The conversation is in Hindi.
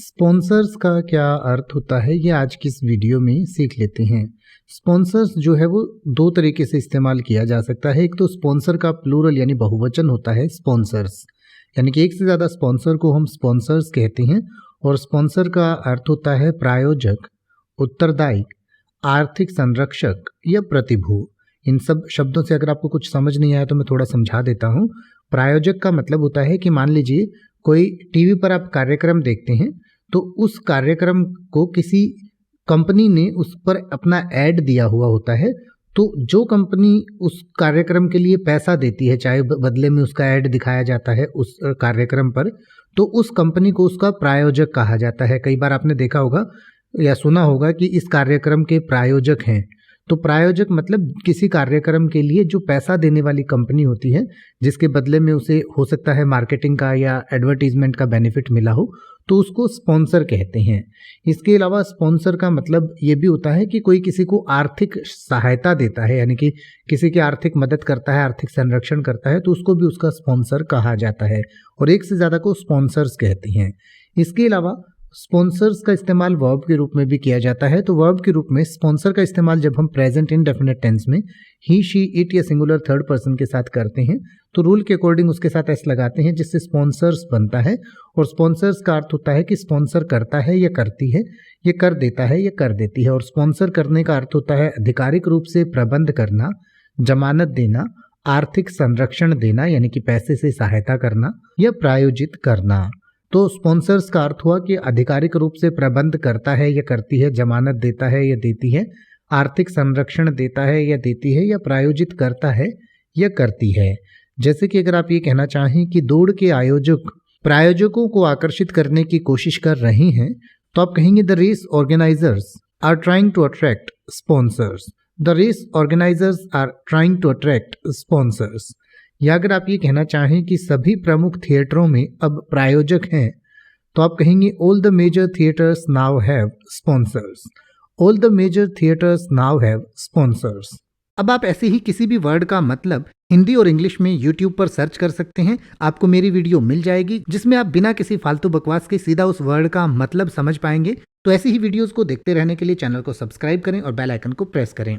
स्पॉन्सर्स का क्या अर्थ होता है ये आज की इस वीडियो में सीख लेते हैं। स्पॉन्सर्स जो है वो दो तरीके से इस्तेमाल किया जा सकता है। एक तो स्पॉन्सर का प्लूरल यानी बहुवचन होता है स्पॉन्सर्स, यानी कि एक से ज़्यादा स्पॉन्सर को हम स्पॉन्सर्स कहते हैं। और स्पॉन्सर का अर्थ होता है प्रायोजक, उत्तरदायी, आर्थिक संरक्षक या प्रतिभू। इन सब शब्दों से अगर आपको कुछ समझ नहीं आया तो मैं थोड़ा समझा देता हूँ। प्रायोजक का मतलब होता है कि मान लीजिए कोई टीवी पर आप कार्यक्रम देखते हैं तो उस कार्यक्रम को किसी कंपनी ने उस पर अपना ऐड दिया हुआ होता है, तो जो कंपनी उस कार्यक्रम के लिए पैसा देती है, चाहे बदले में उसका ऐड दिखाया जाता है उस कार्यक्रम पर, तो उस कंपनी को उसका प्रायोजक कहा जाता है। कई बार आपने देखा होगा या सुना होगा कि इस कार्यक्रम के प्रायोजक हैं। तो प्रायोजक मतलब किसी कार्यक्रम के लिए जो पैसा देने वाली कंपनी होती है, जिसके बदले में उसे हो सकता है मार्केटिंग का या एडवर्टीजमेंट का बेनिफिट मिला हो, तो उसको स्पॉन्सर कहते हैं। इसके अलावा स्पॉन्सर का मतलब ये भी होता है कि कोई किसी को आर्थिक सहायता देता है, यानी कि किसी की आर्थिक मदद करता है, आर्थिक संरक्षण करता है, तो उसको भी उसका स्पॉन्सर कहा जाता है। और एक से ज़्यादा को स्पॉन्सर्स कहते हैं। इसके अलावा स्पॉन्सर्स का इस्तेमाल वर्ब के रूप में भी किया जाता है। तो वर्ब के रूप में स्पॉन्सर का इस्तेमाल जब हम प्रेजेंट इंडेफिनिट टेंस में ही, शी, इट या सिंगुलर थर्ड पर्सन के साथ करते हैं तो रूल के अकॉर्डिंग उसके साथ एस लगाते हैं, जिससे स्पॉन्सर्स बनता है। और स्पॉन्सर्स का अर्थ होता है कि स्पॉन्सर करता है या करती है, ये कर देता है या कर देती है। और स्पॉन्सर करने का अर्थ होता है आधिकारिक रूप से प्रबंध करना, जमानत देना, आर्थिक संरक्षण देना यानी कि पैसे से सहायता करना या प्रायोजित करना। तो स्पॉन्सर्स का अर्थ हुआ कि आधिकारिक रूप से प्रबंध करता है या करती है, जमानत देता है या देती है, आर्थिक संरक्षण देता है या देती है, या प्रायोजित करता है या करती है। जैसे कि अगर आप ये कहना चाहें कि दौड़ के आयोजक प्रायोजकों को आकर्षित करने की कोशिश कर रहे हैं, तो आप कहेंगे the race organisers are trying to attract sponsors. The race organisers are trying to attract sponsors. या अगर आप ये कहना चाहें कि सभी प्रमुख थिएटरों में अब प्रायोजक हैं, तो आप कहेंगे all the major theatres now have sponsors. All the major theatres now have sponsors. अब आप ऐसे ही किसी भी वर्ड का मतलब हिंदी और इंग्लिश में YouTube पर सर्च कर सकते हैं। आपको मेरी वीडियो मिल जाएगी जिसमें आप बिना किसी फालतू बकवास के सीधा उस वर्ड का मतलब समझ पाएंगे। तो ऐसी ही वीडियोस को देखते रहने के लिए चैनल को सब्सक्राइब करें और बेल आइकन को प्रेस करें।